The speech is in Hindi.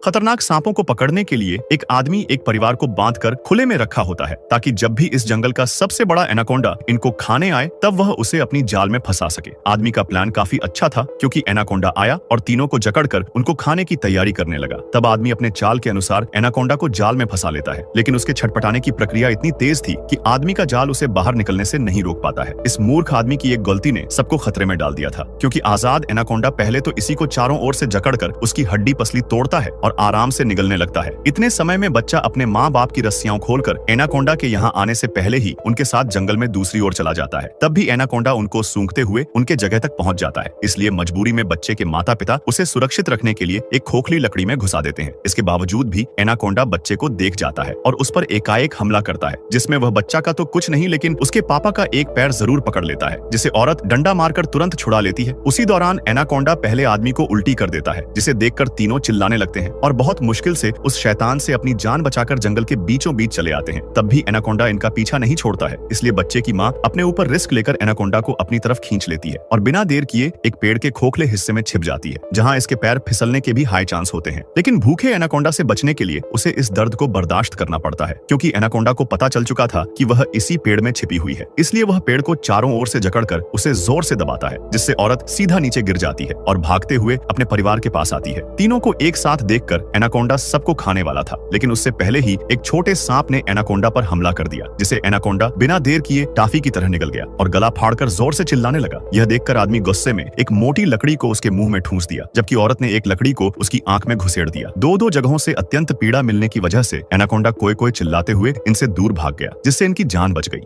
खतरनाक सांपों को पकड़ने के लिए एक आदमी एक परिवार को बांधकर खुले में रखा होता है ताकि जब भी इस जंगल का सबसे बड़ा एनाकोंडा इनको खाने आए तब वह उसे अपनी जाल में फंसा सके। आदमी का प्लान काफी अच्छा था क्योंकि एनाकोंडा आया और तीनों को जकड़कर उनको खाने की तैयारी करने लगा। तब आदमी अपने चाल के अनुसार एनाकोंडा को जाल में फंसा लेता है, लेकिन उसके छटपटाने की प्रक्रिया इतनी तेज थी कि आदमी का जाल उसे बाहर निकलने से नहीं रोक पाता है। इस मूर्ख आदमी की एक गलती ने सबको खतरे में डाल दिया था, क्योंकि आजाद एनाकोंडा पहले तो इसी को चारों ओर से जकड़कर उसकी हड्डी पसली तोड़ता है और आराम से निगलने लगता है। इतने समय में बच्चा अपने माँ बाप की रस्सियां खोलकर एनाकोंडा के यहाँ आने से पहले ही उनके साथ जंगल में दूसरी ओर चला जाता है। तब भी एनाकोंडा उनको सूंघते हुए उनके जगह तक पहुंच जाता है। इसलिए मजबूरी में बच्चे के माता पिता उसे सुरक्षित रखने के लिए एक खोखली लकड़ी में घुसा देते हैं। इसके बावजूद भी एनाकोंडा बच्चे को देख जाता है और उस पर एकाएक हमला करता है, जिसमें वह बच्चा का तो कुछ नहीं लेकिन उसके पापा का एक पैर जरूर पकड़ लेता है, जिसे औरत डंडा मारकर तुरंत छुड़ा लेती है। उसी दौरान एनाकोंडा पहले आदमी को उल्टी कर देता है, जिसे देखकर तीनों चिल्लाने लगते हैं और बहुत मुश्किल से उस शैतान से अपनी जान बचाकर जंगल के बीचों बीच चले आते हैं। तब भी एनाकोंडा इनका पीछा नहीं छोड़ता है, इसलिए बच्चे की माँ अपने ऊपर रिस्क लेकर एनाकोंडा को अपनी तरफ खींच लेती है और बिना देर किए एक पेड़ के खोखले हिस्से में छिप जाती है, जहाँ इसके पैर फिसलने के भी हाई चांस होते हैं। लेकिन भूखे एनाकोंडा से बचने के लिए उसे इस दर्द को बर्दाश्त करना पड़ता है, क्योंकि एनाकोंडा को पता चल चुका था कि वह इसी पेड़ में छिपी हुई है। इसलिए वह पेड़ को चारों ओर से जकड़कर उसे जोर से दबाता है, जिससे औरत सीधा नीचे गिर जाती है और भागते हुए अपने परिवार के पास आती है। तीनों को एक साथ देखकर एनाकोंडा सबको खाने वाला था, लेकिन उससे पहले ही एक छोटे सांप ने एनाकोंडा पर हमला कर दिया, जिसे एनाकोंडा बिना देर किए टाफी की तरह निकल गया और गला फाड़कर जोर से चिल्लाने लगा। यह देखकर आदमी गुस्से में एक मोटी लकड़ी को उसके मुंह में ठूंस दिया, जबकि औरत ने एक लकड़ी को उसकी आंख में घुसेड़ दिया। दो जगहों से अत्यंत पीड़ा मिलने की वजह से एनाकोंडा कोई चिल्लाते हुए इनसे दूर भाग गया, जिससे इनकी जान बच गई।